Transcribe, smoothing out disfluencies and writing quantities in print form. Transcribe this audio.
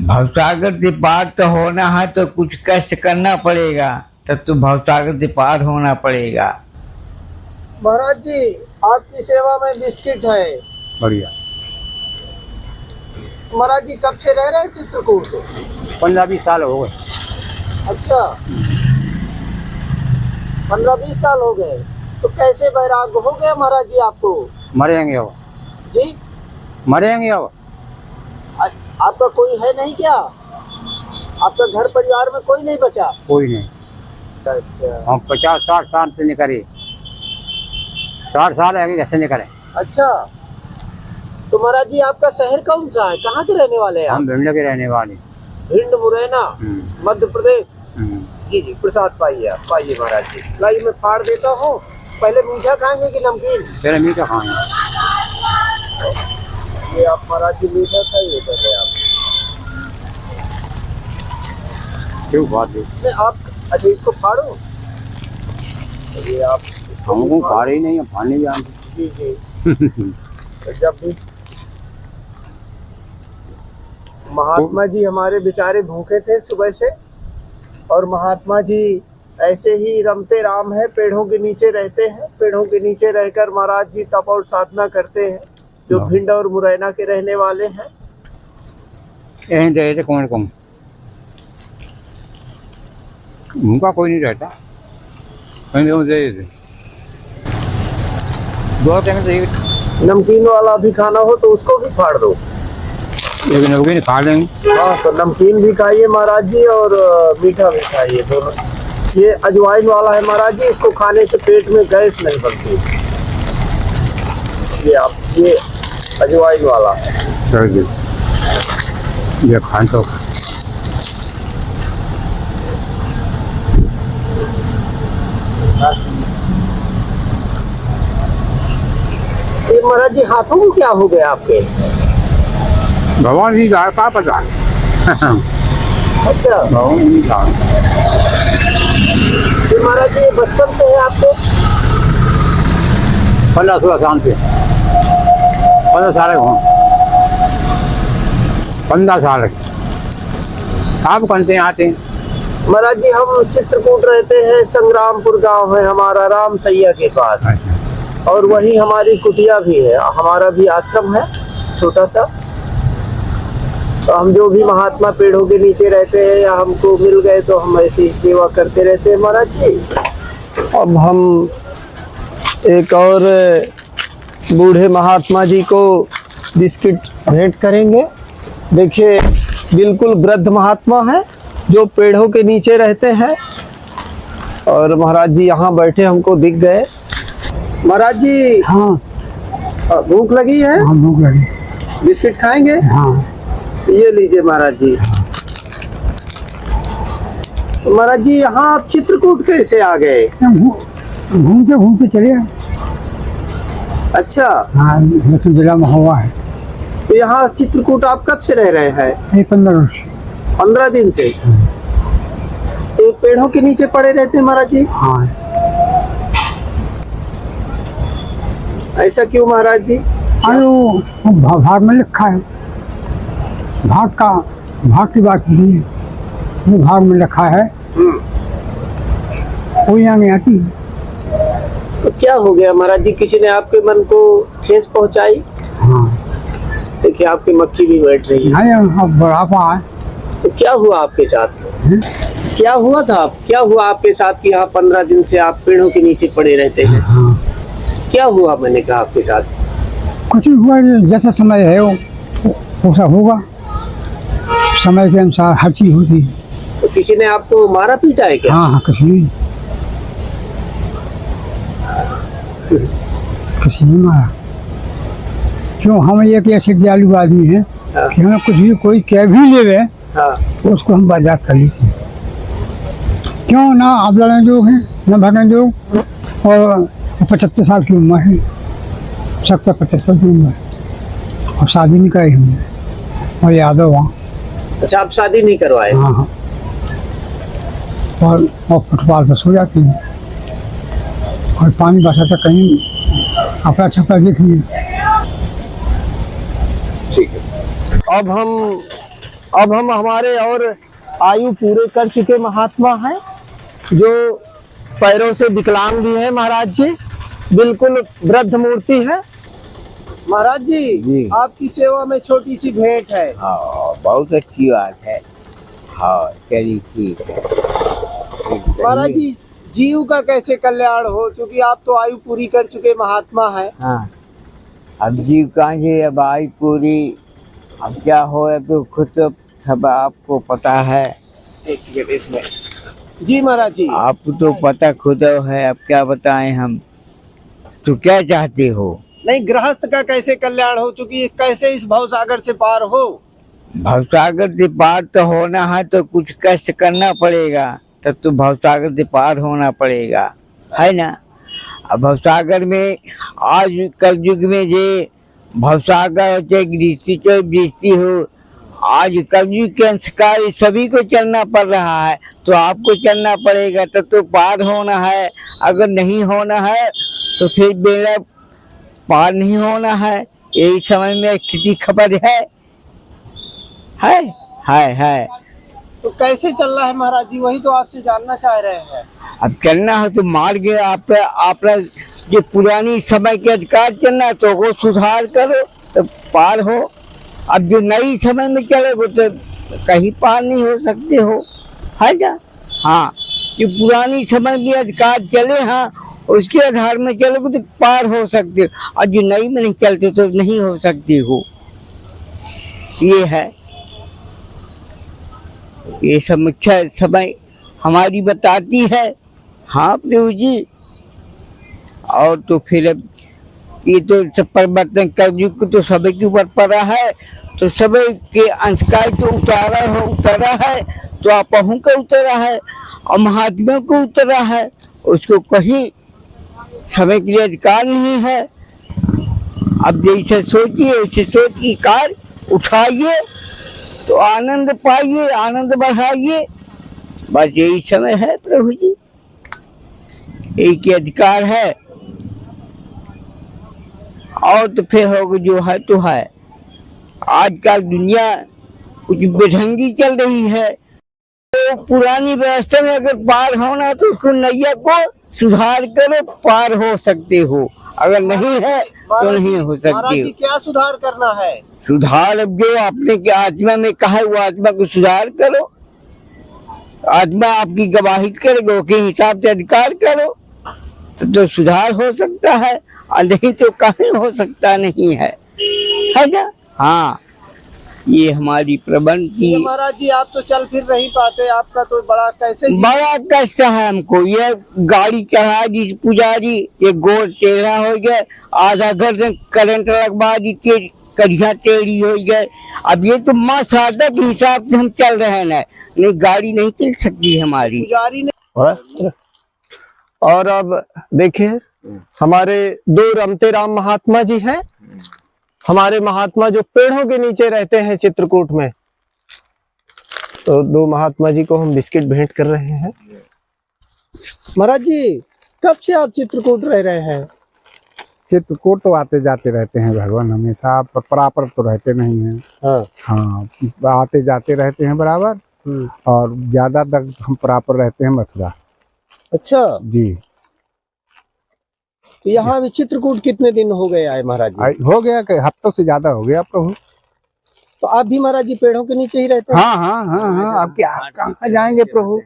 भवसागर से पार तो होना है तो कुछ कष्ट करना पड़ेगा, तब तो भवसागर से पार होना पड़ेगा। महाराज जी आपकी सेवा में बिस्किट है। बढ़िया। महाराज जी कब से रह रहे हैं चित्रकूट? 15-20 साल हो गए। अच्छा 15-20 साल हो गए। तो कैसे वैराग्य हो गया महाराज जी आपको? मरेंगे अब। जी मरेंगे अब। आपका कोई है नहीं क्या? आपका घर परिवार में कोई नहीं बचा? कोई नहीं। अच्छा हम 50-60 साल से निकले, 60 साल आगे कैसे निकले। अच्छा तो महाराज जी आपका शहर कौन सा है, कहाँ के रहने वाले हैं? हम भिंड के रहने वाले। भिंड मुरैना मध्य प्रदेश। जी जी प्रसाद पाइए आप, पाइए महाराज जी। लाइए मैं फाड़ देता हूँ। पहले मीठा खाएंगे कि नमकीन? पहले मीठा खाएंगे। ये आप महाराज जी मीठा खाइए पहले आप। क्यों बात है? नहीं आप अच्छा इसको फाड़ो। ये आप हमको फाड़े ही नहीं है, फाड़ने जानते। जी जी तो जब भी महात्मा जी हमारे बेचारे भूखे थे सुबह से, और महात्मा जी ऐसे ही रमते राम है, पेड़ों के नीचे रहते हैं। पेड़ों के नीचे रहकर महाराज जी तप और साधना करते हैं, जो भिंड और मुरैना के रहने वाले हैं। यहीं रहते कौन कौन, उनका कोई नहीं रहता। दो टाइम नमकीन वाला भी खाना हो तो उसको भी फाड़ दो। लेकिन नमकीन खा लेंगे। हाँ तो नमकीन भी खाइए महाराज जी और मीठा भी खाइए दोनों। ये अजवाइन वाला है महाराज जी, इसको खाने से पेट में गैस नहीं बनती। ये आप ये अजवाइन वाला ये खान तो ये महाराज जी हाथों को क्या हो गया आपके? भगवान जी का पता। अच्छा भगवान जी का महाराज जी बचपन से है आपके? 15-16 साल से। 15 साल हो, 15 साल आप कौन से आते हैं? महाराज जी हम चित्रकूट रहते हैं, संग्रामपुर गांव है हमारा, राम सैया के पास। और वही हमारी कुटिया भी है, हमारा भी आश्रम है छोटा सा। तो हम जो भी महात्मा पेड़ों के नीचे रहते हैं या हमको मिल गए तो हम ऐसी सेवा करते रहते हैं महाराज जी। अब हम एक और बूढ़े महात्मा जी को बिस्किट भेंट करेंगे। देखिए बिल्कुल वृद्ध महात्मा है जो पेड़ों के नीचे रहते हैं, और महाराज जी यहाँ बैठे हमको दिख गए। महाराज जी हाँ भूख लगी है? हाँ भूख लगी। बिस्किट खाएंगे? हाँ ये लीजिए महाराज जी। महाराज जी यहाँ आप चित्रकूट कैसे आ गए? घूमते घूमते चले। अच्छा हाँ जिला में हुआ है। तो यहाँ चित्रकूट आप कब से रह रहे हैं? 15 वर्ष। 15 दिन से। तो पेड़ों के नीचे पड़े रहते हैं महाराज जी? हाँ। ऐसा क्यों महाराज जी? अरे भाग में लिखा है, भाग की बात नहीं है, वो भाग में लिखा है। कोई यहाँ नहीं आती। तो क्या हो गया महाराज जी, किसी ने आपके मन को ठेस पहुंचाई? हाँ देखिए आपकी मक्खी भी बैठ रही है। हाँ बुढ़ापा है। तो क्या हुआ आपके साथ? क्या हुआ था क्या हुआ आपके साथ कि यहाँ 15 दिन से आप पेड़ों के नीचे पड़े रहते हैं? हाँ क्या हुआ मैंने कहा आपके साथ? कुछ भी हुआ, जैसा समय है वो सब होगा, समय के अनुसार हर चीज होती है। तो किसी ने आपको मारा पीटा है क्या? हाँ किसी ने मारा। क्यों, हम एक ऐसे दयालु आदमी हैं कि हमें कुछ भी कोई कह भी लेवे तो उसको हम बर्दाश्त कर लेते हैं। क्यों ना आप लड़ने जोग हैं ना भागने जोग, और 75 साल की उम्र है, 70-75 की उम्र है, और शादी नहीं कराई हमने। और यादव वहाँ। अच्छा आप शादी नहीं करवाए? हाँ हाँ। और फुटपाथ पर सो जाती हैं, और पानी बरसाता कहीं अपना छपा देख लिया। ठीक है। अब हम अब हम हमारे और आयु पूरे कर चुके महात्मा हैं, जो पैरों से विकलांग भी हैं महाराज जी, बिल्कुल वृद्ध मूर्ति है। महाराज जी, आपकी सेवा में छोटी सी भेंट है। हाँ, बहुत अच्छी बात है। हाँ, चलिए ठीक है। महाराज जी, जीव का कैसे कल्याण हो, क्योंकि आप तो आयु पूरी कर चुके महात्मा हैं। हाँ, अब जीव कहाँ से, अब आई पूरी, अब क्या हो तो खुद तो सब आपको पता है। एक सेकंड इसमें। जी महाराज जी, आपको तो पता खुद है, अब क्या बताएं हम। तो क्या चाहते हो? नहीं, गृहस्थ का कैसे कल्याण हो, क्योंकि कैसे इस भव सागर से पार हो। भवसागर से पार तो होना है तो कुछ कष्ट करना पड़ेगा, तब तो भवसागर से पार होना पड़ेगा, है ना। अब भवसागर में आज कल युग में जे भवसागर चाहे गृहस्थी हो, आज कलयुग के अंशकार सभी को चलना पड़ रहा है, तो आपको चलना पड़ेगा, तब तो पार होना है। अगर नहीं होना है तो फिर बेड़ा पार नहीं होना है। यही समय में स्थिति खबर है। तो कैसे चल रहा है महाराज जी, वही तो आपसे जानना चाह रहे हैं। अब चलना है तो मार्ग आपका जो पुरानी समय के अधिकार चलना है तो वो सुधार करो तो पार हो। अब जो नई समय में चलोगे तो कहीं पार नहीं हो सकते हो, है ना। हाँ, जो पुरानी समय में अधिकार चले, हाँ, उसके आधार में चलोगे तो पार हो सकते हो, और जो नई में नहीं चलते तो नहीं हो सकते हो। ये है, ये समीक्षा समय हमारी बताती है। हाँ प्रभु जी, और तो फिर अब ये तो सब परिवर्तन कलयुग तो सभी के ऊपर पड़ा है, तो सभी के अंशकार तो उतारा है, तो आप का उतरा है और महात्मा को उतरा है, उसको कहीं समय के लिए अधिकार नहीं है। अब जैसे सोचिए वैसे सोच की कार उठाइए तो आनंद पाइए, आनंद बढ़ाइए, बस यही समय है प्रभु जी, एक ही अधिकार है। और तो फिर होगा जो है तो है। आजकल दुनिया कुछ बेढंगी चल रही है, तो पुरानी व्यवस्था में अगर पार होना तो उसको नैया को सुधार कर पार हो सकते हो, अगर नहीं है तो नहीं हो सकते हो। क्या सुधार करना है? सुधार अब जो आपने क्या आत्मा में कहा है वो आत्मा को सुधार करो, आत्मा आपकी गवाही करेगा के हिसाब से अधिकार करो तो सुधार हो सकता है, और नहीं तो कहीं हो सकता नहीं है ना। हाँ, ये हमारी प्रबंध की। महाराज जी, आप तो चल फिर नहीं पाते, आपका तो बड़ा बड़ा कष्ट है हमको। ये गाड़ी चढ़ा दी पुजारी, ये गोड़ टेढ़ा हो गया, आधा घर में करंट लगवा दी के कढ़िया टेढ़ी हो गए। अब ये तो माँ शारदा के हिसाब से हम चल रहे हैं ना, नहीं गाड़ी नहीं चल सकती हमारी पुजारी ने। और अब देखिए, हमारे दो रमते राम महात्मा जी हैं, हमारे महात्मा जो पेड़ों के नीचे रहते हैं चित्रकूट में, तो दो महात्मा जी को हम बिस्किट भेंट कर रहे हैं। महाराज जी, कब से आप चित्रकूट रह रहे हैं? चित्रकूट तो आते जाते रहते हैं भगवान, हमेशा आप बराबर तो रहते नहीं हैं। हाँ, आते जाते रहते हैं बराबर, और ज्यादा तक हम बराबर रहते हैं मथुरा। अच्छा जी। यहाँ भी चित्रकूट कितने दिन हो गए आए महाराज जी? हो गया, हफ्तों से ज्यादा हो गया प्रभु। तो आप भी महाराज जी पेड़ों के नीचे ही रहते हैं? हाँ, अब क्या कहाँ जाएंगे प्रभु।